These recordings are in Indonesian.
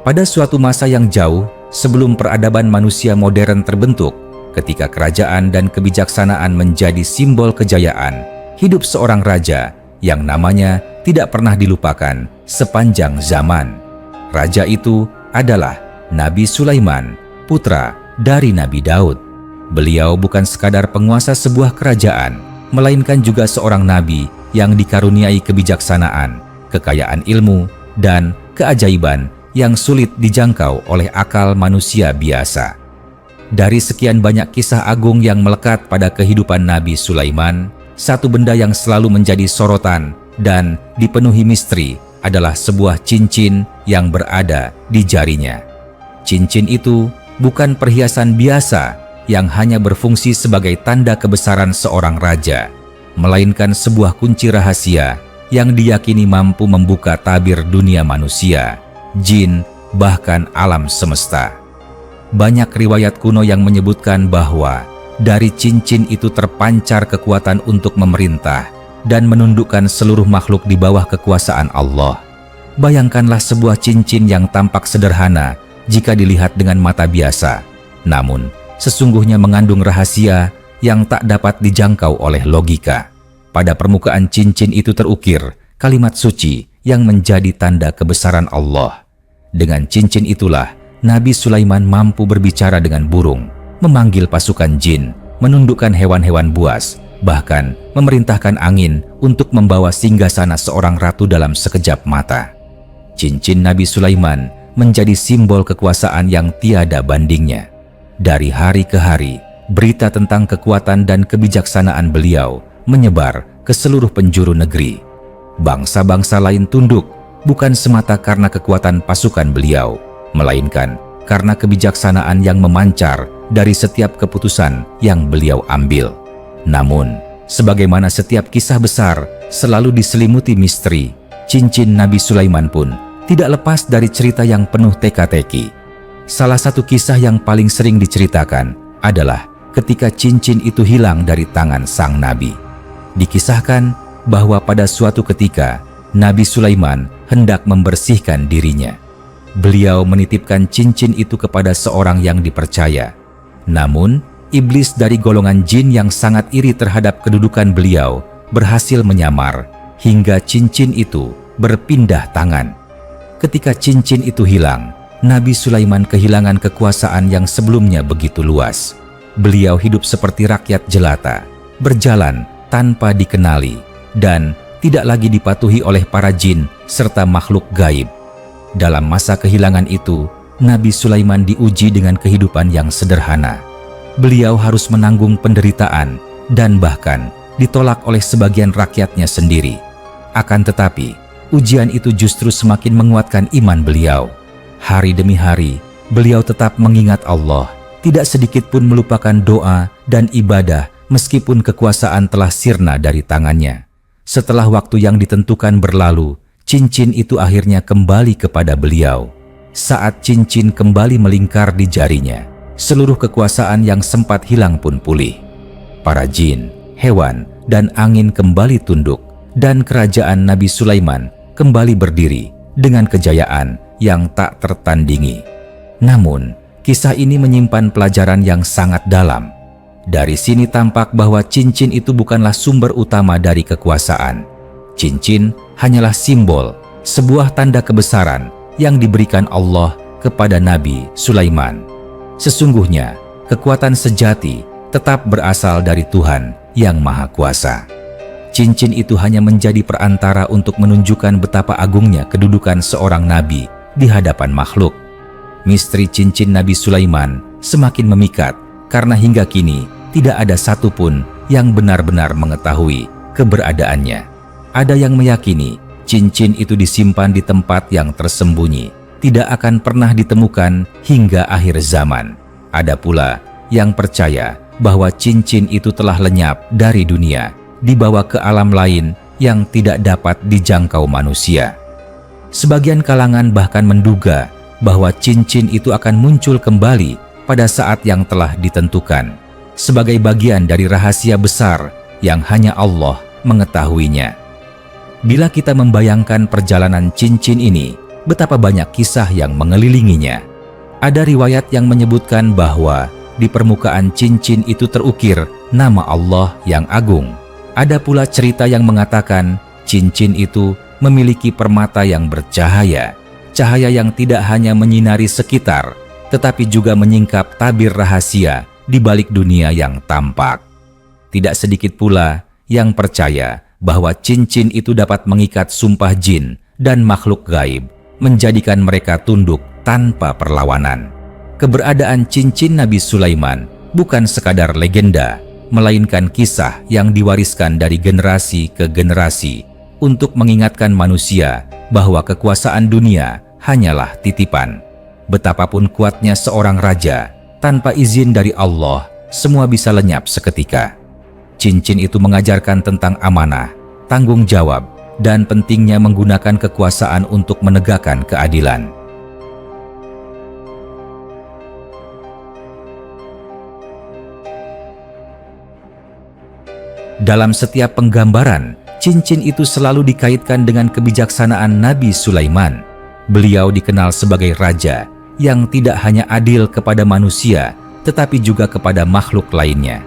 Pada suatu masa yang jauh sebelum peradaban manusia modern terbentuk, ketika kerajaan dan kebijaksanaan menjadi simbol kejayaan, hidup seorang raja yang namanya tidak pernah dilupakan sepanjang zaman. Raja itu adalah Nabi Sulaiman, putra dari Nabi Daud. Beliau bukan sekadar penguasa sebuah kerajaan, melainkan juga seorang nabi yang dikaruniai kebijaksanaan, kekayaan ilmu, dan keajaiban yang sulit dijangkau oleh akal manusia biasa. Dari sekian banyak kisah agung yang melekat pada kehidupan Nabi Sulaiman, satu benda yang selalu menjadi sorotan dan dipenuhi misteri adalah sebuah cincin yang berada di jarinya. Cincin itu bukan perhiasan biasa yang hanya berfungsi sebagai tanda kebesaran seorang raja, melainkan sebuah kunci rahasia yang diyakini mampu membuka tabir dunia manusia, jin, bahkan alam semesta. Banyak riwayat kuno yang menyebutkan bahwa dari cincin itu terpancar kekuatan untuk memerintah dan menundukkan seluruh makhluk di bawah kekuasaan Allah. Bayangkanlah sebuah cincin yang tampak sederhana jika dilihat dengan mata biasa, namun sesungguhnya mengandung rahasia yang tak dapat dijangkau oleh logika. Pada permukaan cincin itu terukir kalimat suci yang menjadi tanda kebesaran Allah. Dengan cincin itulah Nabi Sulaiman mampu berbicara dengan burung, memanggil pasukan jin, menundukkan hewan-hewan buas, bahkan memerintahkan angin untuk membawa singgasana seorang ratu dalam sekejap mata. Cincin Nabi Sulaiman menjadi simbol kekuasaan yang tiada bandingnya. Dari hari ke hari, berita tentang kekuatan dan kebijaksanaan beliau menyebar ke seluruh penjuru negeri. Bangsa-bangsa lain tunduk bukan semata karena kekuatan pasukan beliau, melainkan karena kebijaksanaan yang memancar dari setiap keputusan yang beliau ambil. Namun, sebagaimana setiap kisah besar selalu diselimuti misteri, cincin Nabi Sulaiman pun tidak lepas dari cerita yang penuh teka-teki. Salah satu kisah yang paling sering diceritakan adalah ketika cincin itu hilang dari tangan sang nabi. Dikisahkan bahwa pada suatu ketika Nabi Sulaiman hendak membersihkan dirinya. Beliau menitipkan cincin itu kepada seorang yang dipercaya. Namun, iblis dari golongan jin yang sangat iri terhadap kedudukan beliau berhasil menyamar hingga cincin itu berpindah tangan. Ketika cincin itu hilang, Nabi Sulaiman kehilangan kekuasaan yang sebelumnya begitu luas. Beliau hidup seperti rakyat jelata, berjalan tanpa dikenali, dan tidak lagi dipatuhi oleh para jin serta makhluk gaib. Dalam masa kehilangan itu, Nabi Sulaiman diuji dengan kehidupan yang sederhana. Beliau harus menanggung penderitaan dan bahkan ditolak oleh sebagian rakyatnya sendiri. Akan tetapi, ujian itu justru semakin menguatkan iman beliau. Hari demi hari, beliau tetap mengingat Allah, tidak sedikit pun melupakan doa dan ibadah meskipun kekuasaan telah sirna dari tangannya. Setelah waktu yang ditentukan berlalu, cincin itu akhirnya kembali kepada beliau. Saat cincin kembali melingkar di jarinya, seluruh kekuasaan yang sempat hilang pun pulih. Para jin, hewan, dan angin kembali tunduk, dan kerajaan Nabi Sulaiman kembali berdiri dengan kejayaan yang tak tertandingi. Namun, kisah ini menyimpan pelajaran yang sangat dalam. Dari sini tampak bahwa cincin itu bukanlah sumber utama dari kekuasaan. Cincin hanyalah simbol, sebuah tanda kebesaran yang diberikan Allah kepada Nabi Sulaiman. Sesungguhnya, kekuatan sejati tetap berasal dari Tuhan yang Maha Kuasa. Cincin itu hanya menjadi perantara untuk menunjukkan betapa agungnya kedudukan seorang nabi di hadapan makhluk. Misteri cincin Nabi Sulaiman semakin memikat karena hingga kini tidak ada satupun yang benar-benar mengetahui keberadaannya. Ada yang meyakini cincin itu disimpan di tempat yang tersembunyi, tidak akan pernah ditemukan hingga akhir zaman. Ada pula yang percaya bahwa cincin itu telah lenyap dari dunia, dibawa ke alam lain yang tidak dapat dijangkau manusia. Sebagian kalangan bahkan menduga bahwa cincin itu akan muncul kembali pada saat yang telah ditentukan, sebagai bagian dari rahasia besar yang hanya Allah mengetahuinya. Bila kita membayangkan perjalanan cincin ini, betapa banyak kisah yang mengelilinginya. Ada riwayat yang menyebutkan bahwa di permukaan cincin itu terukir nama Allah yang agung. Ada pula cerita yang mengatakan cincin itu memiliki permata yang bercahaya, cahaya yang tidak hanya menyinari sekitar, tetapi juga menyingkap tabir rahasia di balik dunia yang tampak. Tidak sedikit pula yang percaya bahwa cincin itu dapat mengikat sumpah jin dan makhluk gaib, menjadikan mereka tunduk tanpa perlawanan. Keberadaan cincin Nabi Sulaiman bukan sekadar legenda, melainkan kisah yang diwariskan dari generasi ke generasi untuk mengingatkan manusia bahwa kekuasaan dunia hanyalah titipan. Betapapun kuatnya seorang raja, tanpa izin dari Allah, semua bisa lenyap seketika. Cincin itu mengajarkan tentang amanah, tanggung jawab, dan pentingnya menggunakan kekuasaan untuk menegakkan keadilan. Dalam setiap penggambaran, cincin itu selalu dikaitkan dengan kebijaksanaan Nabi Sulaiman. Beliau dikenal sebagai raja yang tidak hanya adil kepada manusia, tetapi juga kepada makhluk lainnya.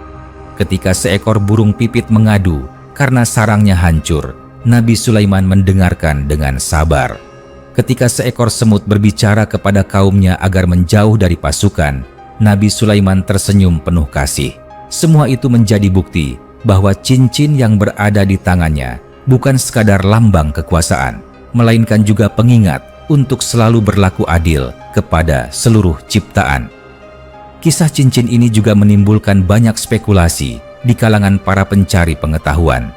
Ketika seekor burung pipit mengadu karena sarangnya hancur, Nabi Sulaiman mendengarkan dengan sabar. Ketika seekor semut berbicara kepada kaumnya agar menjauh dari pasukan, Nabi Sulaiman tersenyum penuh kasih. Semua itu menjadi bukti bahwa cincin yang berada di tangannya bukan sekadar lambang kekuasaan, melainkan juga pengingat untuk selalu berlaku adil kepada seluruh ciptaan. Kisah cincin ini juga menimbulkan banyak spekulasi di kalangan para pencari pengetahuan.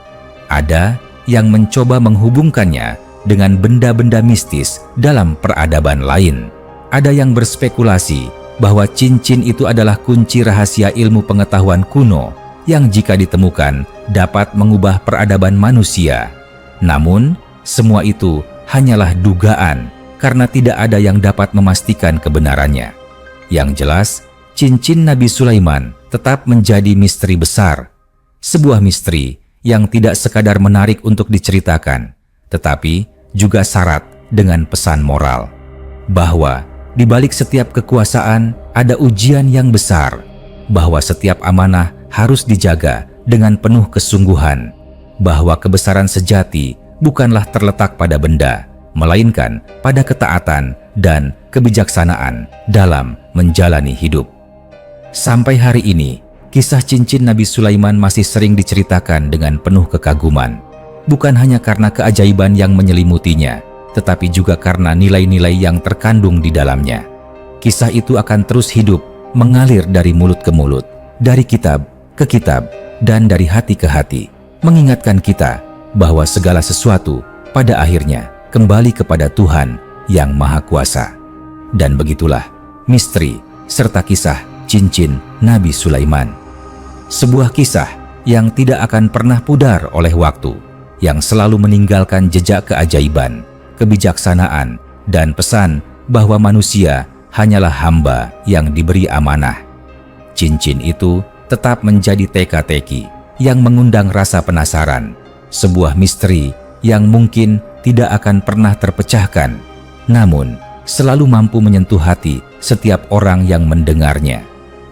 Ada yang mencoba menghubungkannya dengan benda-benda mistis dalam peradaban lain. Ada yang berspekulasi bahwa cincin itu adalah kunci rahasia ilmu pengetahuan kuno yang jika ditemukan dapat mengubah peradaban manusia. Namun, semua itu hanyalah dugaan karena tidak ada yang dapat memastikan kebenarannya. Yang jelas, cincin Nabi Sulaiman tetap menjadi misteri besar. Sebuah misteri yang tidak sekadar menarik untuk diceritakan, tetapi juga syarat dengan pesan moral. Bahwa di balik setiap kekuasaan ada ujian yang besar, bahwa setiap amanah harus dijaga dengan penuh kesungguhan, bahwa kebesaran sejati bukanlah terletak pada benda, melainkan pada ketaatan dan kebijaksanaan dalam menjalani hidup. Sampai hari ini, kisah cincin Nabi Sulaiman masih sering diceritakan dengan penuh kekaguman, bukan hanya karena keajaiban yang menyelimutinya, tetapi juga karena nilai-nilai yang terkandung di dalamnya. Kisah itu akan terus hidup, mengalir dari mulut ke mulut, dari kitab ke kitab, dan dari hati ke hati, mengingatkan kita bahwa segala sesuatu pada akhirnya kembali kepada Tuhan yang Maha Kuasa. Dan begitulah misteri serta kisah cincin Nabi Sulaiman. Sebuah kisah yang tidak akan pernah pudar oleh waktu, yang selalu meninggalkan jejak keajaiban, kebijaksanaan, dan pesan bahwa manusia hanyalah hamba yang diberi amanah. Cincin itu tetap menjadi teka-teki yang mengundang rasa penasaran, sebuah misteri yang mungkin tidak akan pernah terpecahkan, namun selalu mampu menyentuh hati setiap orang yang mendengarnya.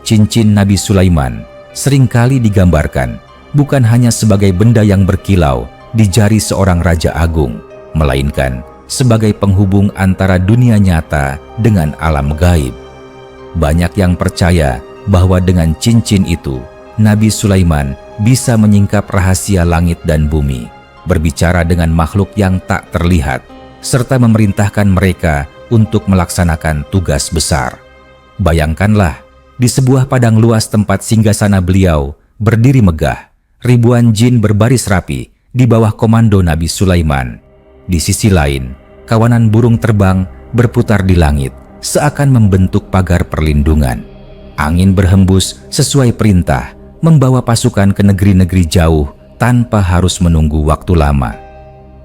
Cincin Nabi Sulaiman seringkali digambarkan bukan hanya sebagai benda yang berkilau di jari seorang raja agung, melainkan sebagai penghubung antara dunia nyata dengan alam gaib. Banyak yang percaya bahwa dengan cincin itu, Nabi Sulaiman bisa menyingkap rahasia langit dan bumi, berbicara dengan makhluk yang tak terlihat, serta memerintahkan mereka untuk melaksanakan tugas besar. Bayangkanlah, di sebuah padang luas tempat singgasana beliau berdiri megah, ribuan jin berbaris rapi di bawah komando Nabi Sulaiman. Di sisi lain, kawanan burung terbang berputar di langit, seakan membentuk pagar perlindungan. Angin berhembus sesuai perintah, membawa pasukan ke negeri-negeri jauh tanpa harus menunggu waktu lama.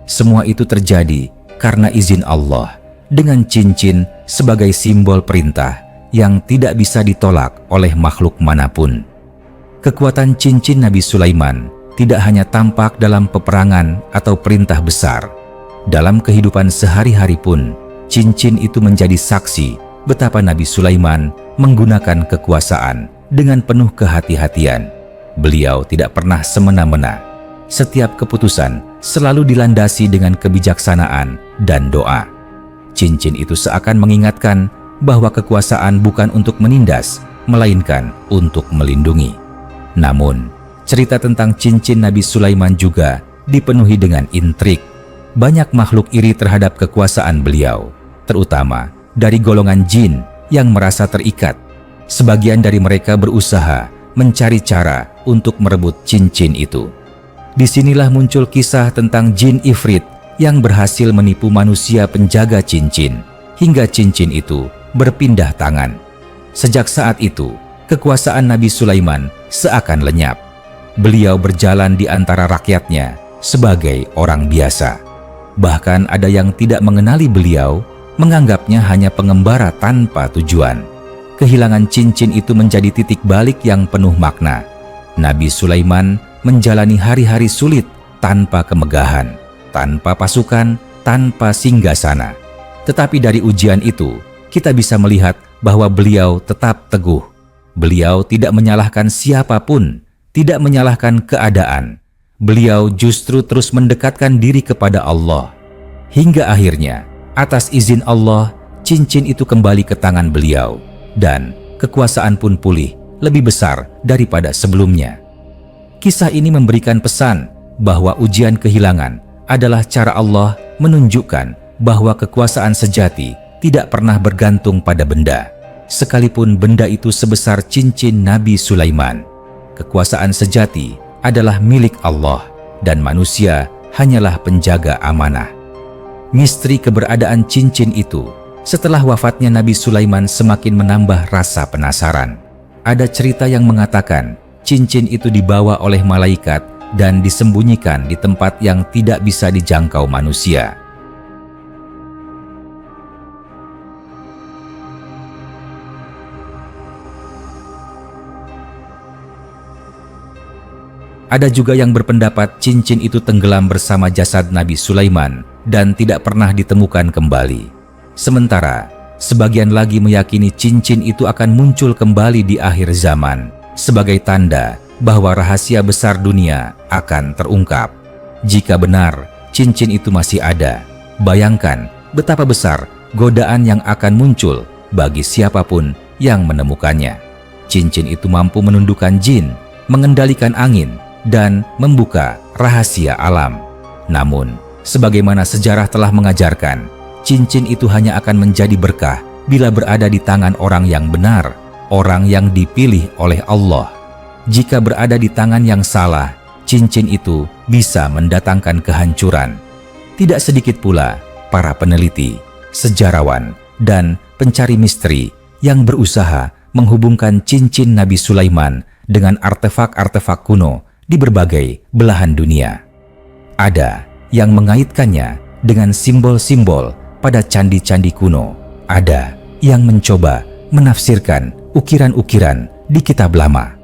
Semua itu terjadi karena izin Allah, dengan cincin sebagai simbol perintah yang tidak bisa ditolak oleh makhluk manapun. Kekuatan cincin Nabi Sulaiman tidak hanya tampak dalam peperangan atau perintah besar. Dalam kehidupan sehari-hari pun, cincin itu menjadi saksi betapa Nabi Sulaiman menggunakan kekuasaan dengan penuh kehati-hatian. Beliau tidak pernah semena-mena. Setiap keputusan selalu dilandasi dengan kebijaksanaan dan doa. Cincin itu seakan mengingatkan bahwa kekuasaan bukan untuk menindas, melainkan untuk melindungi. Namun, cerita tentang cincin Nabi Sulaiman juga dipenuhi dengan intrik. Banyak makhluk iri terhadap kekuasaan beliau, terutama dari golongan jin yang merasa terikat. Sebagian dari mereka berusaha mencari cara untuk merebut cincin itu. Disinilah muncul kisah tentang jin ifrit yang berhasil menipu manusia penjaga cincin, hingga cincin itu berpindah tangan. Sejak saat itu, kekuasaan Nabi Sulaiman seakan lenyap. Beliau berjalan di antara rakyatnya sebagai orang biasa. Bahkan ada yang tidak mengenali beliau, menganggapnya hanya pengembara tanpa tujuan. Kehilangan cincin itu menjadi titik balik yang penuh makna. Nabi Sulaiman menjalani hari-hari sulit tanpa kemegahan, tanpa pasukan, tanpa singgasana. Tetapi dari ujian itu, kita bisa melihat bahwa beliau tetap teguh. Beliau tidak menyalahkan siapapun, tidak menyalahkan keadaan. Beliau justru terus mendekatkan diri kepada Allah. Hingga akhirnya, atas izin Allah, cincin itu kembali ke tangan beliau. Dan kekuasaan pun pulih lebih besar daripada sebelumnya. Kisah ini memberikan pesan bahwa ujian kehilangan adalah cara Allah menunjukkan bahwa kekuasaan sejati tidak pernah bergantung pada benda. Sekalipun benda itu sebesar cincin Nabi Sulaiman, kekuasaan sejati adalah milik Allah dan manusia hanyalah penjaga amanah. Misteri keberadaan cincin itu setelah wafatnya Nabi Sulaiman semakin menambah rasa penasaran. Ada cerita yang mengatakan cincin itu dibawa oleh malaikat dan disembunyikan di tempat yang tidak bisa dijangkau manusia. Ada juga yang berpendapat cincin itu tenggelam bersama jasad Nabi Sulaiman dan tidak pernah ditemukan kembali. Sementara, sebagian lagi meyakini cincin itu akan muncul kembali di akhir zaman sebagai tanda bahwa rahasia besar dunia akan terungkap. Jika benar cincin itu masih ada, bayangkan betapa besar godaan yang akan muncul bagi siapapun yang menemukannya. Cincin itu mampu menundukkan jin, mengendalikan angin, dan membuka rahasia alam. Namun, sebagaimana sejarah telah mengajarkan, cincin itu hanya akan menjadi berkah bila berada di tangan orang yang benar, orang yang dipilih oleh Allah. Jika berada di tangan yang salah, cincin itu bisa mendatangkan kehancuran. Tidak sedikit pula para peneliti, sejarawan, dan pencari misteri yang berusaha menghubungkan cincin Nabi Sulaiman dengan artefak-artefak kuno di berbagai belahan dunia. Ada yang mengaitkannya dengan simbol-simbol pada candi-candi kuno. Ada yang mencoba menafsirkan ukiran-ukiran di kitab lama.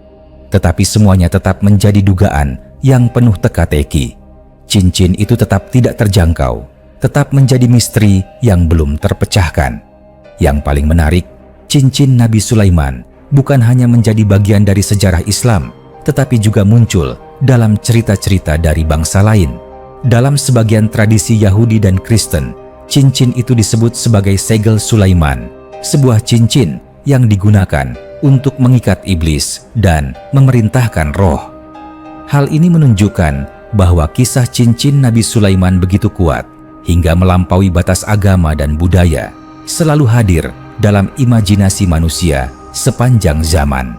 Tetapi semuanya tetap menjadi dugaan yang penuh teka-teki. Cincin itu tetap tidak terjangkau, tetap menjadi misteri yang belum terpecahkan. Yang paling menarik, cincin Nabi Sulaiman bukan hanya menjadi bagian dari sejarah Islam, tetapi juga muncul dalam cerita-cerita dari bangsa lain. Dalam sebagian tradisi Yahudi dan Kristen, cincin itu disebut sebagai segel Sulaiman, sebuah cincin yang digunakan untuk mengikat iblis dan memerintahkan roh. Hal ini menunjukkan bahwa kisah cincin Nabi Sulaiman begitu kuat hingga melampaui batas agama dan budaya, selalu hadir dalam imajinasi manusia sepanjang zaman.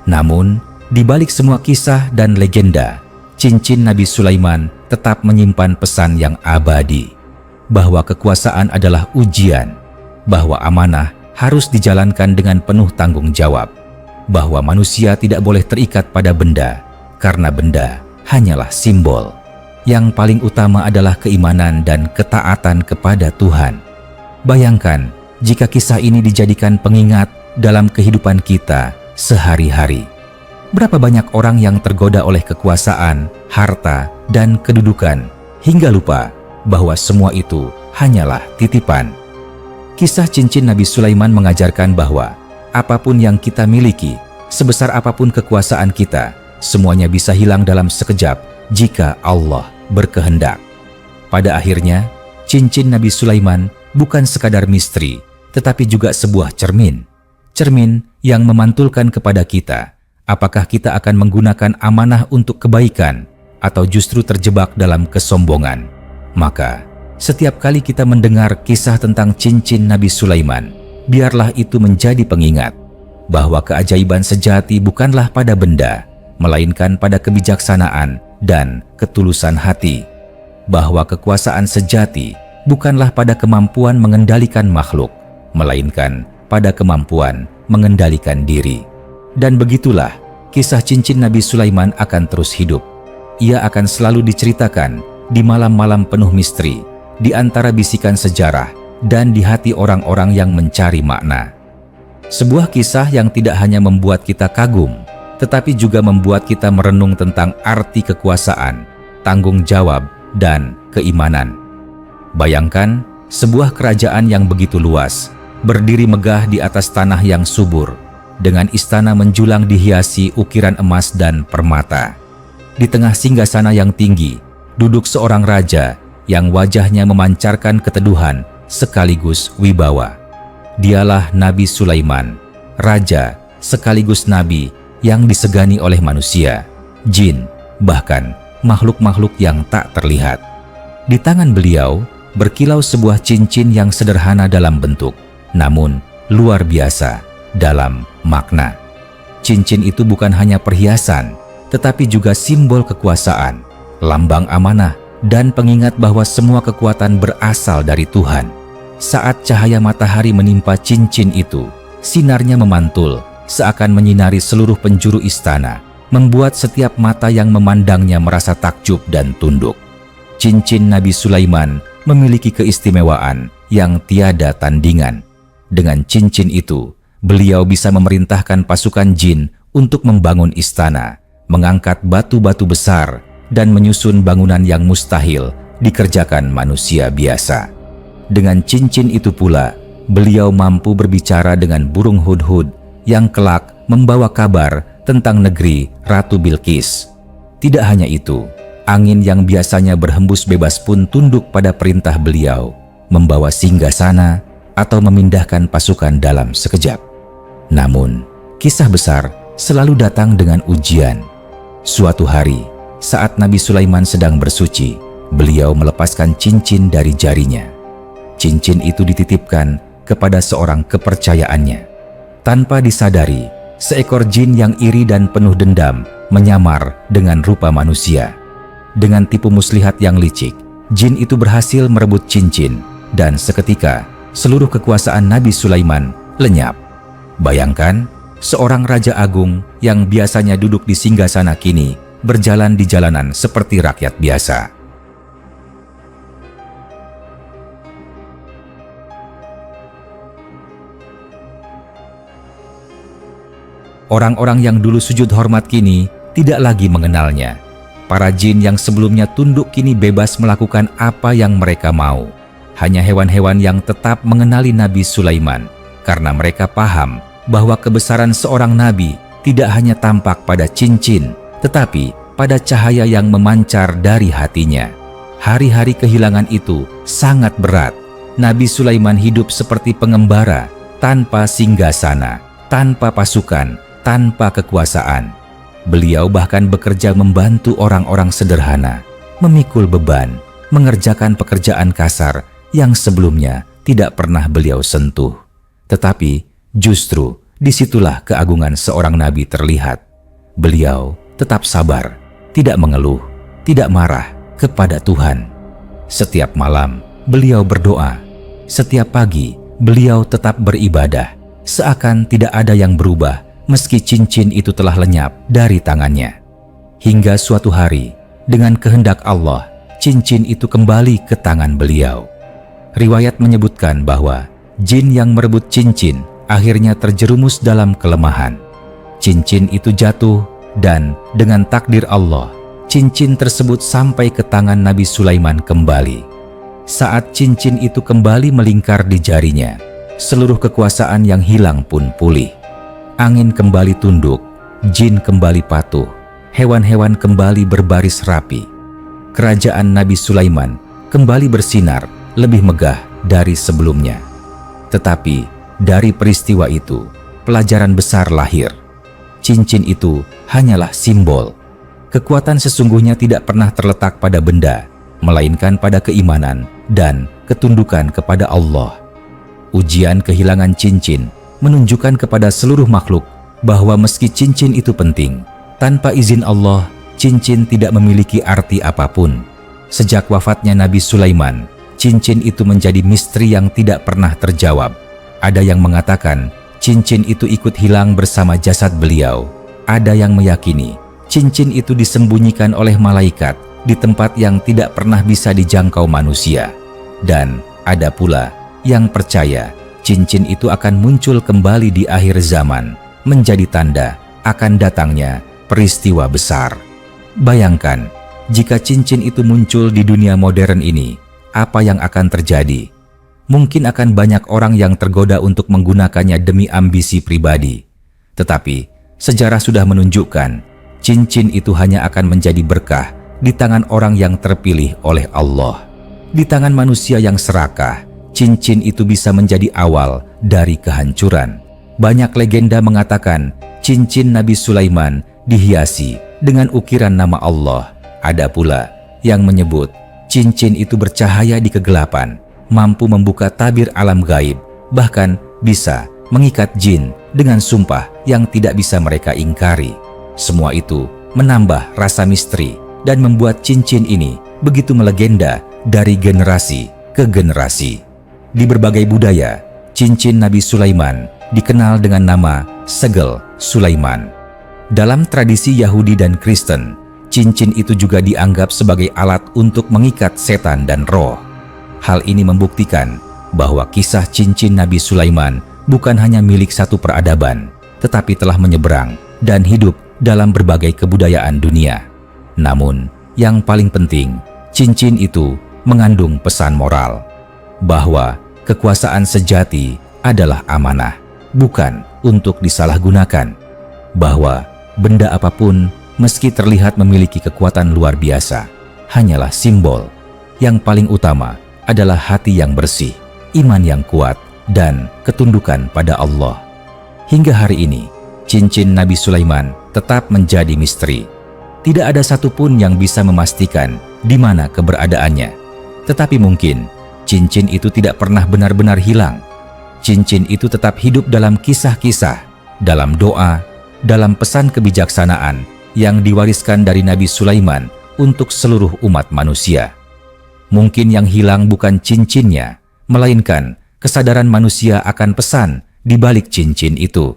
Namun, di balik semua kisah dan legenda, cincin Nabi Sulaiman tetap menyimpan pesan yang abadi, bahwa kekuasaan adalah ujian, bahwa amanah harus dijalankan dengan penuh tanggung jawab, bahwa manusia tidak boleh terikat pada benda, karena benda hanyalah simbol. Yang paling utama adalah keimanan dan ketaatan kepada Tuhan. Bayangkan jika kisah ini dijadikan pengingat dalam kehidupan kita sehari-hari. Berapa banyak orang yang tergoda oleh kekuasaan, harta, dan kedudukan hingga lupa bahwa semua itu hanyalah titipan. Kisah cincin Nabi Sulaiman mengajarkan bahwa apapun yang kita miliki, sebesar apapun kekuasaan kita, semuanya bisa hilang dalam sekejap jika Allah berkehendak. Pada akhirnya, cincin Nabi Sulaiman bukan sekadar misteri, tetapi juga sebuah cermin. Cermin yang memantulkan kepada kita, apakah kita akan menggunakan amanah untuk kebaikan atau justru terjebak dalam kesombongan. Maka, setiap kali kita mendengar kisah tentang cincin Nabi Sulaiman, biarlah itu menjadi pengingat bahwa keajaiban sejati bukanlah pada benda, melainkan pada kebijaksanaan dan ketulusan hati. Bahwa kekuasaan sejati bukanlah pada kemampuan mengendalikan makhluk, melainkan pada kemampuan mengendalikan diri. Dan begitulah kisah cincin Nabi Sulaiman akan terus hidup. Ia akan selalu diceritakan di malam-malam penuh misteri, di antara bisikan sejarah, dan di hati orang-orang yang mencari makna. Sebuah kisah yang tidak hanya membuat kita kagum, tetapi juga membuat kita merenung tentang arti kekuasaan, tanggung jawab, dan keimanan. Bayangkan sebuah kerajaan yang begitu luas, berdiri megah di atas tanah yang subur, dengan istana menjulang dihiasi ukiran emas dan permata. Di tengah singgasana yang tinggi, duduk seorang raja yang wajahnya memancarkan keteduhan sekaligus wibawa. Dialah Nabi Sulaiman, raja sekaligus nabi yang disegani oleh manusia, jin, bahkan makhluk-makhluk yang tak terlihat. Di tangan beliau berkilau sebuah cincin yang sederhana dalam bentuk, namun luar biasa dalam makna. Cincin itu bukan hanya perhiasan, tetapi juga simbol kekuasaan, lambang amanah, dan pengingat bahwa semua kekuatan berasal dari Tuhan. Saat cahaya matahari menimpa cincin itu, sinarnya memantul, seakan menyinari seluruh penjuru istana, membuat setiap mata yang memandangnya merasa takjub dan tunduk. Cincin Nabi Sulaiman memiliki keistimewaan yang tiada tandingan. Dengan cincin itu, beliau bisa memerintahkan pasukan jin untuk membangun istana, mengangkat batu-batu besar, dan menyusun bangunan yang mustahil dikerjakan manusia biasa. Dengan cincin itu pula, beliau mampu berbicara dengan burung hudhud yang kelak membawa kabar tentang negeri Ratu Bilqis. Tidak hanya itu, angin yang biasanya berhembus bebas pun tunduk pada perintah beliau, membawa singgasana atau memindahkan pasukan dalam sekejap. Namun, kisah besar selalu datang dengan ujian. Suatu hari, saat Nabi Sulaiman sedang bersuci, beliau melepaskan cincin dari jarinya. Cincin itu dititipkan kepada seorang kepercayaannya. Tanpa disadari, seekor jin yang iri dan penuh dendam menyamar dengan rupa manusia. Dengan tipu muslihat yang licik, jin itu berhasil merebut cincin, dan seketika seluruh kekuasaan Nabi Sulaiman lenyap. Bayangkan, seorang raja agung yang biasanya duduk di singgasana kini berjalan di jalanan seperti rakyat biasa. Orang-orang yang dulu sujud hormat kini tidak lagi mengenalnya. Para jin yang sebelumnya tunduk kini bebas melakukan apa yang mereka mau. Hanya hewan-hewan yang tetap mengenali Nabi Sulaiman, karena mereka paham bahwa kebesaran seorang nabi tidak hanya tampak pada cincin, tetapi pada cahaya yang memancar dari hatinya. Hari-hari kehilangan itu sangat berat. Nabi Sulaiman hidup seperti pengembara, tanpa singgasana, tanpa pasukan, tanpa kekuasaan. Beliau bahkan bekerja membantu orang-orang sederhana, memikul beban, mengerjakan pekerjaan kasar yang sebelumnya tidak pernah beliau sentuh. Tetapi justru disitulah keagungan seorang nabi terlihat. Beliau tetap sabar, tidak mengeluh, tidak marah kepada Tuhan. Setiap malam beliau berdoa, setiap pagi beliau tetap beribadah, seakan tidak ada yang berubah meski cincin itu telah lenyap dari tangannya. Hingga suatu hari, dengan kehendak Allah, cincin itu kembali ke tangan beliau. Riwayat menyebutkan bahwa jin yang merebut cincin akhirnya terjerumus dalam kelemahan. Cincin itu jatuh dan dengan takdir Allah, cincin tersebut sampai ke tangan Nabi Sulaiman kembali. Saat cincin itu kembali melingkar di jarinya, seluruh kekuasaan yang hilang pun pulih. Angin kembali tunduk, jin kembali patuh, hewan-hewan kembali berbaris rapi. Kerajaan Nabi Sulaiman kembali bersinar lebih megah dari sebelumnya. Tetapi dari peristiwa itu, pelajaran besar lahir. Cincin itu hanyalah simbol. Kekuatan sesungguhnya tidak pernah terletak pada benda, melainkan pada keimanan dan ketundukan kepada Allah. Ujian kehilangan cincin menunjukkan kepada seluruh makhluk bahwa meski cincin itu penting, tanpa izin Allah, cincin tidak memiliki arti apapun. Sejak wafatnya Nabi Sulaiman, cincin itu menjadi misteri yang tidak pernah terjawab. Ada yang mengatakan cincin itu ikut hilang bersama jasad beliau. Ada yang meyakini cincin itu disembunyikan oleh malaikat di tempat yang tidak pernah bisa dijangkau manusia. Dan ada pula yang percaya cincin itu akan muncul kembali di akhir zaman, menjadi tanda akan datangnya peristiwa besar. Bayangkan, jika cincin itu muncul di dunia modern ini, apa yang akan terjadi? Mungkin akan banyak orang yang tergoda untuk menggunakannya demi ambisi pribadi. Tetapi, sejarah sudah menunjukkan, cincin itu hanya akan menjadi berkah di tangan orang yang terpilih oleh Allah. Di tangan manusia yang serakah, cincin itu bisa menjadi awal dari kehancuran. Banyak legenda mengatakan cincin Nabi Sulaiman dihiasi dengan ukiran nama Allah. Ada pula yang menyebut cincin itu bercahaya di kegelapan, mampu membuka tabir alam gaib, bahkan bisa mengikat jin dengan sumpah yang tidak bisa mereka ingkari. Semua itu menambah rasa misteri dan membuat cincin ini begitu melegenda dari generasi ke generasi. Di berbagai budaya, cincin Nabi Sulaiman dikenal dengan nama segel Sulaiman. Dalam tradisi Yahudi dan Kristen, cincin itu juga dianggap sebagai alat untuk mengikat setan dan roh. Hal ini membuktikan bahwa kisah cincin Nabi Sulaiman bukan hanya milik satu peradaban, tetapi telah menyeberang dan hidup dalam berbagai kebudayaan dunia. Namun, yang paling penting, cincin itu mengandung pesan moral bahwa kekuasaan sejati adalah amanah, bukan untuk disalahgunakan. Bahwa benda apapun, meski terlihat memiliki kekuatan luar biasa, hanyalah simbol. Yang paling utama adalah hati yang bersih, iman yang kuat, dan ketundukan pada Allah. Hingga hari ini, cincin Nabi Sulaiman tetap menjadi misteri. Tidak ada satupun yang bisa memastikan di mana keberadaannya. Tetapi mungkin cincin itu tidak pernah benar-benar hilang. Cincin itu tetap hidup dalam kisah-kisah, dalam doa, dalam pesan kebijaksanaan yang diwariskan dari Nabi Sulaiman untuk seluruh umat manusia. Mungkin yang hilang bukan cincinnya, melainkan kesadaran manusia akan pesan di balik cincin itu.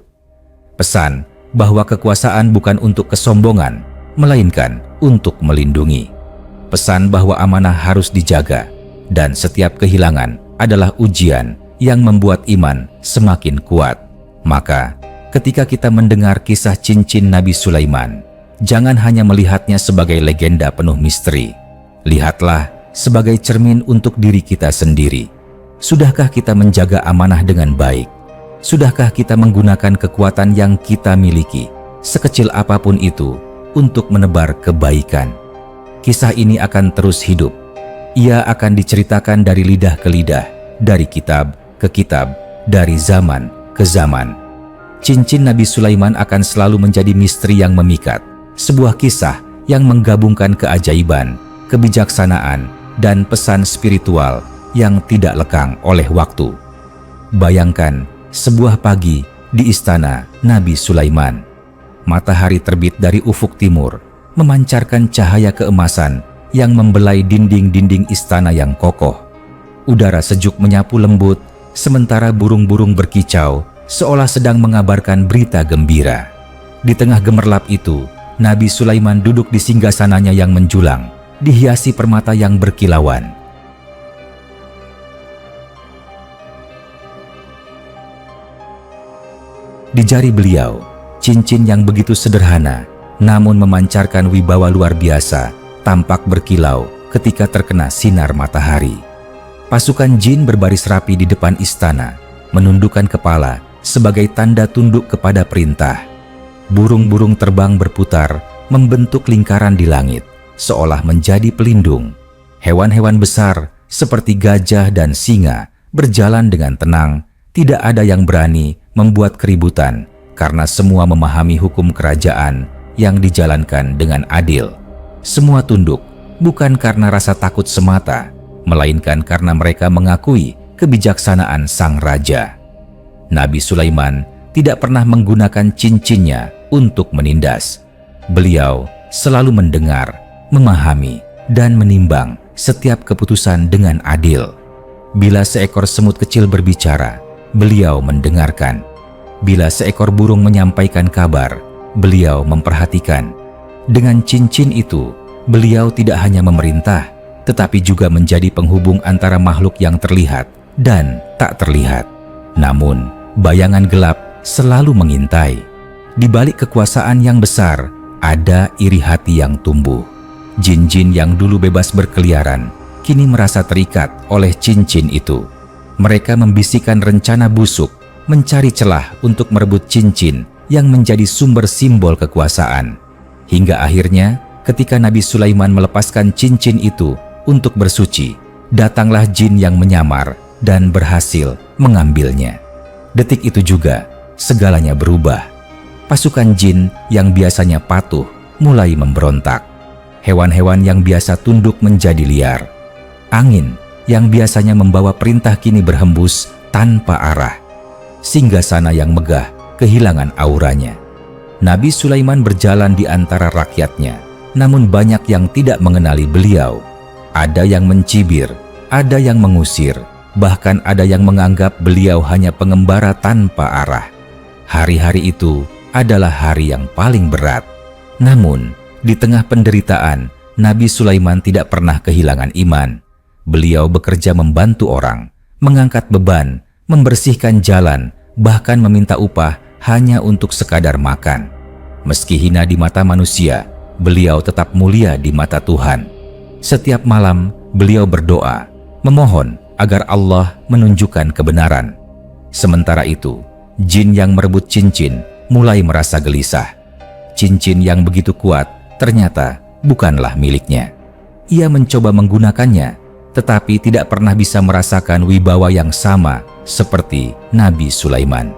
Pesan bahwa kekuasaan bukan untuk kesombongan, melainkan untuk melindungi. Pesan bahwa amanah harus dijaga, dan setiap kehilangan adalah ujian yang membuat iman semakin kuat. Maka, ketika kita mendengar kisah cincin Nabi Sulaiman, jangan hanya melihatnya sebagai legenda penuh misteri. Lihatlah sebagai cermin untuk diri kita sendiri. Sudahkah kita menjaga amanah dengan baik? Sudahkah kita menggunakan kekuatan yang kita miliki, sekecil apapun itu, untuk menebar kebaikan? Kisah ini akan terus hidup. Ia akan diceritakan dari lidah ke lidah, dari kitab ke kitab, dari zaman ke zaman. Cincin Nabi Sulaiman akan selalu menjadi misteri yang memikat, sebuah kisah yang menggabungkan keajaiban, kebijaksanaan, dan pesan spiritual yang tidak lekang oleh waktu. Bayangkan sebuah pagi di istana Nabi Sulaiman. Matahari terbit dari ufuk timur, memancarkan cahaya keemasan yang membelai dinding-dinding istana yang kokoh. Udara sejuk menyapu lembut, sementara burung-burung berkicau seolah sedang mengabarkan berita gembira. Di tengah gemerlap itu, Nabi Sulaiman duduk di singgasananya yang menjulang, dihiasi permata yang berkilauan. Di jari beliau, cincin yang begitu sederhana, namun memancarkan wibawa luar biasa, tampak berkilau ketika terkena sinar matahari. Pasukan jin berbaris rapi di depan istana, menundukkan kepala sebagai tanda tunduk kepada perintah. Burung-burung terbang berputar, membentuk lingkaran di langit, seolah menjadi pelindung. Hewan-hewan besar seperti gajah dan singa berjalan dengan tenang, tidak ada yang berani membuat keributan karena semua memahami hukum kerajaan yang dijalankan dengan adil. Semua tunduk bukan karena rasa takut semata, melainkan karena mereka mengakui kebijaksanaan sang raja. Nabi Sulaiman tidak pernah menggunakan cincinnya untuk menindas. Beliau selalu mendengar, memahami, dan menimbang setiap keputusan dengan adil. Bila seekor semut kecil berbicara, beliau mendengarkan. Bila seekor burung menyampaikan kabar, beliau memperhatikan. Dengan cincin itu, beliau tidak hanya memerintah, tetapi juga menjadi penghubung antara makhluk yang terlihat dan tak terlihat. Namun, bayangan gelap selalu mengintai. Di balik kekuasaan yang besar, ada iri hati yang tumbuh. Jin-jin yang dulu bebas berkeliaran, kini merasa terikat oleh cincin itu. Mereka membisikkan rencana busuk, mencari celah untuk merebut cincin yang menjadi sumber simbol kekuasaan. Hingga akhirnya, ketika Nabi Sulaiman melepaskan cincin itu untuk bersuci, datanglah jin yang menyamar dan berhasil mengambilnya. Detik itu juga, segalanya berubah. Pasukan jin yang biasanya patuh mulai memberontak. Hewan-hewan yang biasa tunduk menjadi liar. Angin yang biasanya membawa perintah kini berhembus tanpa arah. Singgasana yang megah kehilangan auranya. Nabi Sulaiman berjalan di antara rakyatnya, namun banyak yang tidak mengenali beliau. Ada yang mencibir, ada yang mengusir, bahkan ada yang menganggap beliau hanya pengembara tanpa arah. Hari-hari itu adalah hari yang paling berat. Namun, di tengah penderitaan, Nabi Sulaiman tidak pernah kehilangan iman. Beliau bekerja membantu orang, mengangkat beban, membersihkan jalan, bahkan meminta upah hanya untuk sekadar makan. Meski hina di mata manusia, beliau tetap mulia di mata Tuhan. Setiap malam, beliau berdoa, memohon agar Allah menunjukkan kebenaran. Sementara itu, jin yang merebut cincin mulai merasa gelisah. Cincin yang begitu kuat ternyata bukanlah miliknya. Ia mencoba menggunakannya, tetapi tidak pernah bisa merasakan wibawa yang sama seperti Nabi Sulaiman.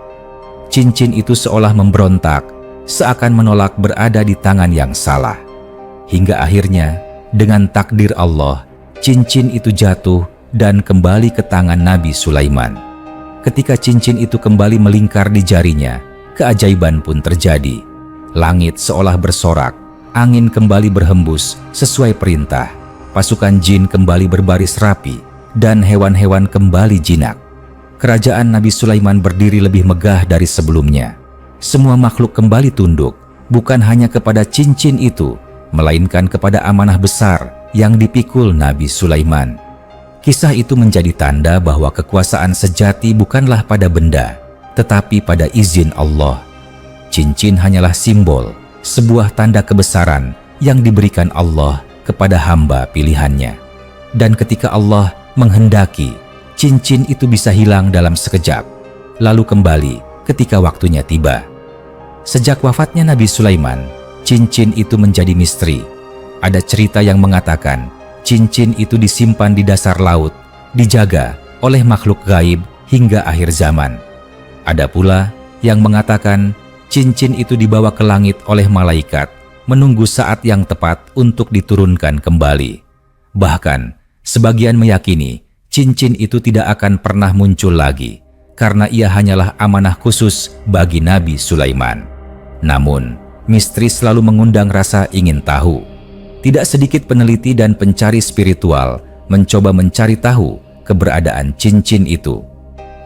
Cincin itu seolah memberontak, seakan menolak berada di tangan yang salah. Hingga akhirnya, dengan takdir Allah, cincin itu jatuh dan kembali ke tangan Nabi Sulaiman. Ketika cincin itu kembali melingkar di jarinya, keajaiban pun terjadi. Langit seolah bersorak, angin kembali berhembus sesuai perintah, pasukan jin kembali berbaris rapi, dan hewan-hewan kembali jinak. Kerajaan Nabi Sulaiman berdiri lebih megah dari sebelumnya. Semua makhluk kembali tunduk, bukan hanya kepada cincin itu, melainkan kepada amanah besar yang dipikul Nabi Sulaiman. Kisah itu menjadi tanda bahwa kekuasaan sejati bukanlah pada benda, tetapi pada izin Allah. Cincin hanyalah simbol, sebuah tanda kebesaran yang diberikan Allah kepada hamba pilihannya. Dan ketika Allah menghendaki, cincin itu bisa hilang dalam sekejap, lalu kembali ketika waktunya tiba. Sejak wafatnya Nabi Sulaiman, cincin itu menjadi misteri. Ada cerita yang mengatakan, cincin itu disimpan di dasar laut, dijaga oleh makhluk gaib hingga akhir zaman. Ada pula yang mengatakan, cincin itu dibawa ke langit oleh malaikat, menunggu saat yang tepat untuk diturunkan kembali. Bahkan, sebagian meyakini cincin itu tidak akan pernah muncul lagi, karena ia hanyalah amanah khusus bagi Nabi Sulaiman. Namun, misteri selalu mengundang rasa ingin tahu. Tidak sedikit peneliti dan pencari spiritual mencoba mencari tahu keberadaan cincin itu.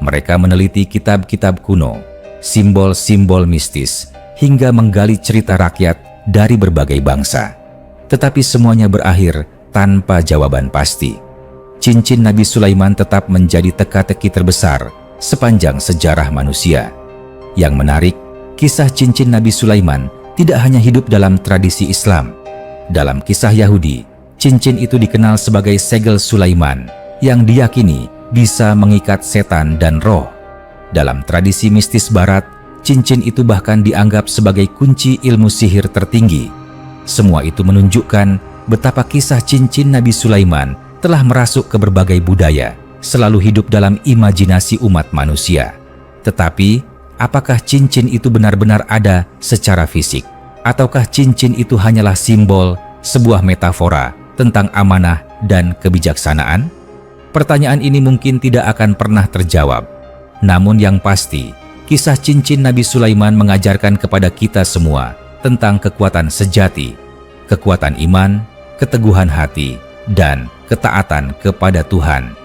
Mereka meneliti kitab-kitab kuno, simbol-simbol mistis, hingga menggali cerita rakyat dari berbagai bangsa. Tetapi semuanya berakhir tanpa jawaban pasti. Cincin Nabi Sulaiman tetap menjadi teka-teki terbesar sepanjang sejarah manusia. Yang menarik, kisah cincin Nabi Sulaiman tidak hanya hidup dalam tradisi Islam. Dalam kisah Yahudi, cincin itu dikenal sebagai segel Sulaiman, yang diyakini bisa mengikat setan dan roh. Dalam tradisi mistis barat, cincin itu bahkan dianggap sebagai kunci ilmu sihir tertinggi. Semua itu menunjukkan betapa kisah cincin Nabi Sulaiman telah merasuk ke berbagai budaya, selalu hidup dalam imajinasi umat manusia. Tetapi, apakah cincin itu benar-benar ada secara fisik? Ataukah cincin itu hanyalah simbol, sebuah metafora tentang amanah dan kebijaksanaan? Pertanyaan ini mungkin tidak akan pernah terjawab. Namun yang pasti, kisah cincin Nabi Sulaiman mengajarkan kepada kita semua tentang kekuatan sejati, kekuatan iman, keteguhan hati, dan ketaatan kepada Tuhan.